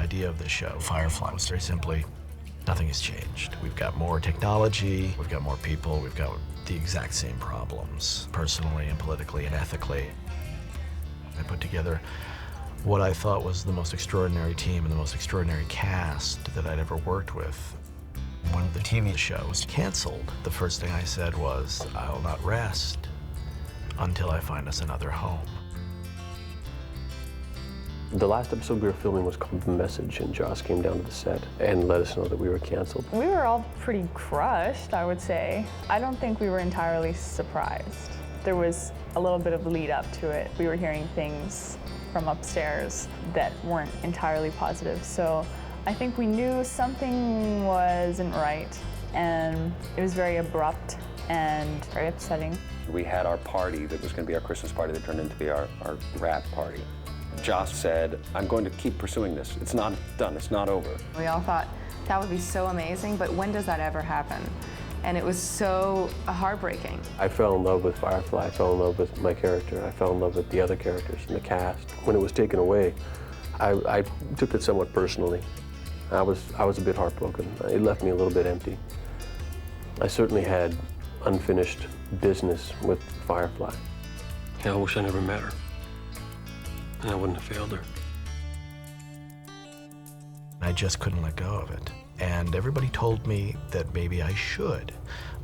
idea of this show, Firefly, was very simply, nothing has changed. We've got more technology, we've got more people, we've got the exact same problems, personally and politically and ethically. I put together what I thought was the most extraordinary team and the most extraordinary cast that I'd ever worked with. When the TV show was canceled, the first thing I said was, I'll not rest until I find us another home. The last episode we were filming was called The Message, and Joss came down to the set and let us know that we were canceled. We were all pretty crushed, I would say. I don't think we were entirely surprised. There was a little bit of lead up to it. We were hearing things from upstairs that weren't entirely positive, so I think we knew something wasn't right, and it was very abrupt and very upsetting. We had our party that was going to be our Christmas party that turned into be our wrap party. Joss said, I'm going to keep pursuing this. It's not done, it's not over. We all thought that would be so amazing, but when does that ever happen? And it was so heartbreaking. I fell in love with Firefly, I fell in love with my character, I fell in love with the other characters and the cast. When it was taken away, I took it somewhat personally. I was a bit heartbroken. It left me a little bit empty. I certainly had unfinished business with Firefly. Yeah, I wish I never met her. And I wouldn't have failed her. I just couldn't let go of it. And everybody told me that maybe I should,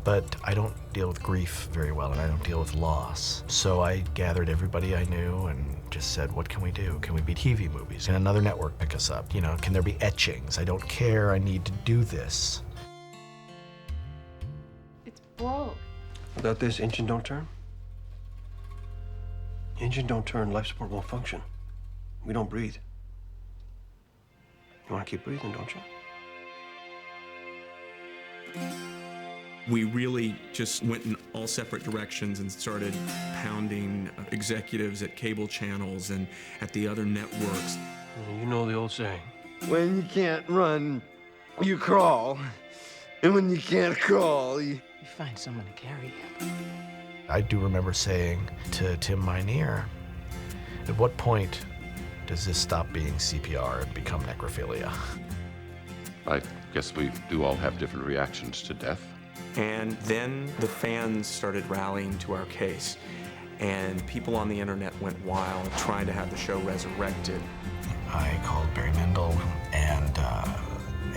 but I don't deal with grief very well, and I don't deal with loss. So I gathered everybody I knew and just said, what can we do? Can we be TV movies? Can another network pick us up? You know, can there be etchings? I don't care, I need to do this. It's broke. Without this, engine don't turn. Engine don't turn, life support won't function. We don't breathe. You want to keep breathing, don't you? We really just went in all separate directions and started pounding executives at cable channels and at the other networks. You know the old saying. When you can't run, you crawl. And when you can't crawl, you find someone to carry you. I do remember saying to Tim Minear, at what point does this stop being CPR and become necrophilia? I guess we do all have different reactions to death. And then the fans started rallying to our case, and people on the internet went wild trying to have the show resurrected. I called Barry Mindle, and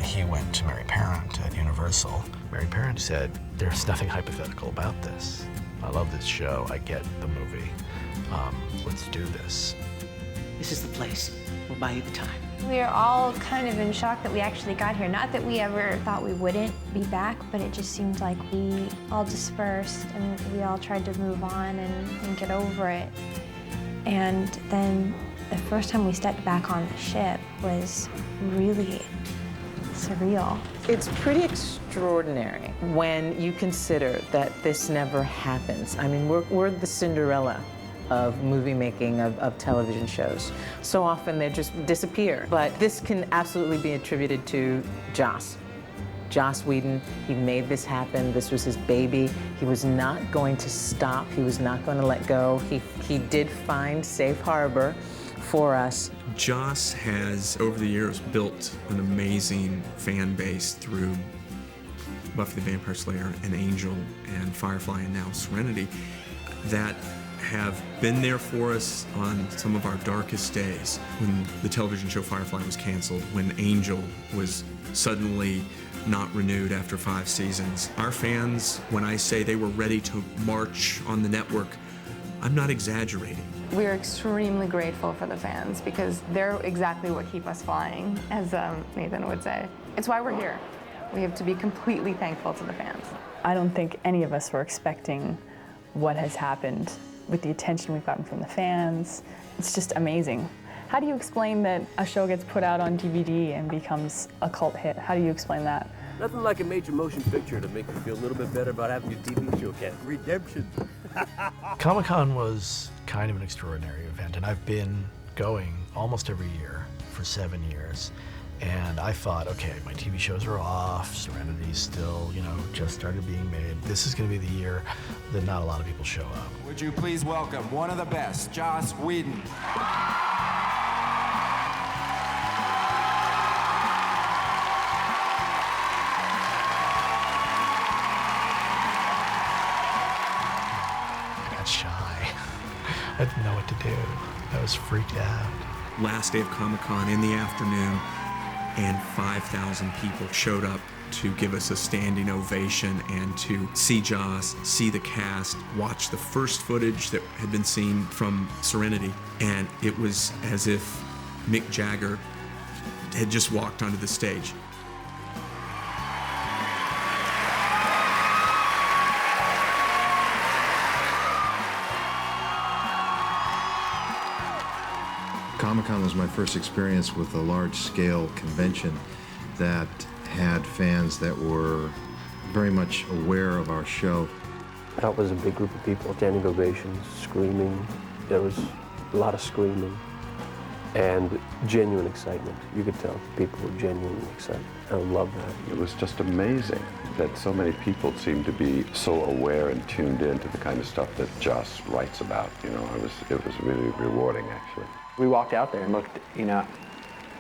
he went to Mary Parent at Universal. Mary Parent said, there's nothing hypothetical about this. I love this show, I get the movie. Let's do this. This is the place. We'll buy you the time. We are all kind of in shock that we actually got here. Not that we ever thought we wouldn't be back, but it just seemed like we all dispersed and we all tried to move on and get over it. And then the first time we stepped back on the ship was really surreal. It's pretty extraordinary when you consider that this never happens. I mean, we're the Cinderella of movie making, of television shows. So often they just disappear. But this can absolutely be attributed to Joss. Joss Whedon, he made this happen. This was his baby. He was not going to stop. He was not going to let go. He did find safe harbor for us. Joss has, over the years, built an amazing fan base through Buffy the Vampire Slayer and Angel and Firefly and now Serenity that have been there for us on some of our darkest days. When the television show Firefly was canceled, when Angel was suddenly not renewed after 5 seasons. Our fans, when I say they were ready to march on the network, I'm not exaggerating. We're extremely grateful for the fans because they're exactly what keep us flying, as Nathan would say. It's why we're here. We have to be completely thankful to the fans. I don't think any of us were expecting what has happened with the attention we've gotten from the fans. It's just amazing. How do you explain that a show gets put out on DVD and becomes a cult hit? How do you explain that? Nothing like a major motion picture to make you feel a little bit better about having your TV show get redemption. Comic-Con was kind of an extraordinary event, and I've been going almost every year for 7 years. And I thought, okay, my TV shows are off, Serenity's still, just started being made. This is gonna be the year that not a lot of people show up. Would you please welcome one of the best, Joss Whedon. I didn't know what to do. I was freaked out. Last day of Comic-Con in the afternoon, and 5,000 people showed up to give us a standing ovation and to see Joss, see the cast, watch the first footage that had been seen from Serenity. And it was as if Mick Jagger had just walked onto the stage. Comic-Con was my first experience with a large-scale convention that had fans that were very much aware of our show. That was a big group of people, standing ovations, screaming. There was a lot of screaming and genuine excitement. You could tell people were genuinely excited. I love that. It was just amazing that so many people seemed to be so aware and tuned in to the kind of stuff that Joss writes about. You know, it was really rewarding, actually. We walked out there and looked,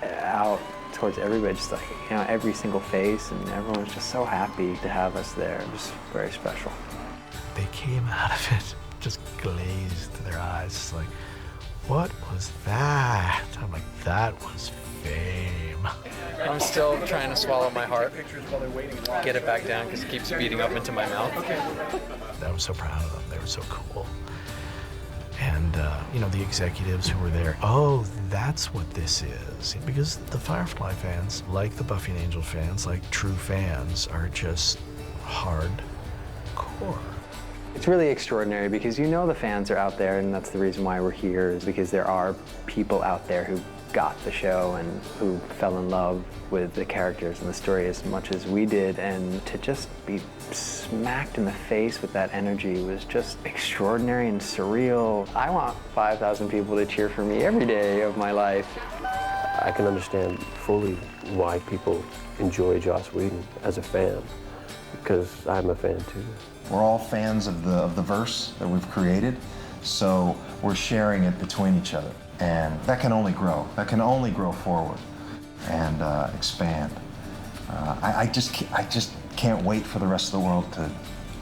out towards everybody, just like, every single face, and everyone was just so happy to have us there. It was very special. They came out of it just glazed to their eyes, like, what was that? I'm like, that was fame. I'm still trying to swallow my heart, get it back down because it keeps beating up into my mouth. I was so proud of them. They were so cool. And, the executives who were there, oh, that's what this is. Because the Firefly fans, like the Buffy and Angel fans, like true fans, are just hardcore. It's really extraordinary because the fans are out there, and that's the reason why we're here, is because there are people out there who got the show and who fell in love with the characters and the story as much as we did, and to just be smacked in the face with that energy was just extraordinary and surreal. I want 5,000 people to cheer for me every day of my life. I can understand fully why people enjoy Joss Whedon as a fan, because I'm a fan too. We're all fans of the verse that we've created, so we're sharing it between each other. And that can only grow. That can only grow forward and expand. I just can't wait for the rest of the world to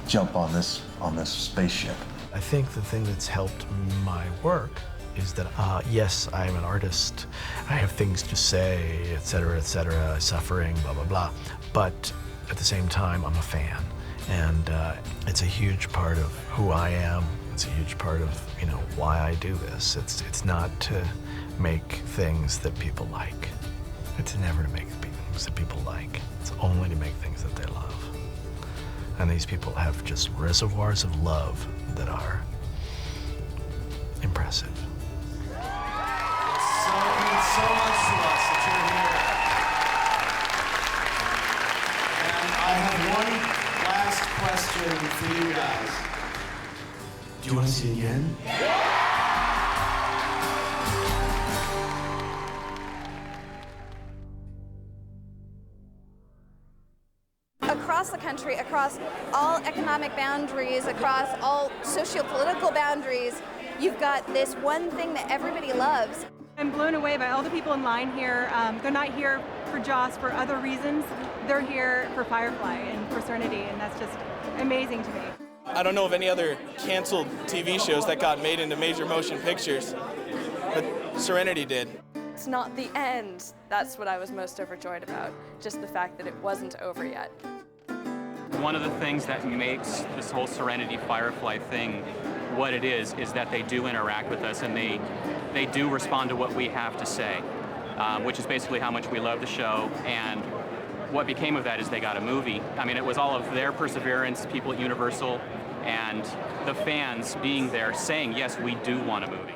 jump on this spaceship. I think the thing that's helped my work is that, yes, I'm an artist. I have things to say, et cetera, suffering, blah, blah, blah. But at the same time, I'm a fan. And it's a huge part of who I am. It's a huge part of, why I do this. It's not to make things that people like. It's never to make things that people like. It's only to make things that they love. And these people have just reservoirs of love that are impressive. So it means so much to us that you're here. And I have one last question for you guys. Do you want to see it again? Across the country, across all economic boundaries, across all socio-political boundaries, you've got this one thing that everybody loves. I'm blown away by all the people in line here. They're not here for Joss for other reasons. They're here for Firefly and for Serenity, and that's just amazing to me. I don't know of any other canceled TV shows that got made into major motion pictures, but Serenity did. It's not the end. That's what I was most overjoyed about, just the fact that it wasn't over yet. One of the things that makes this whole Serenity Firefly thing what it is that they do interact with us, and they do respond to what we have to say, which is basically how much we love the show. And what became of that is they got a movie. I mean, it was all of their perseverance, people at Universal, and the fans being there saying, yes, we do want a movie.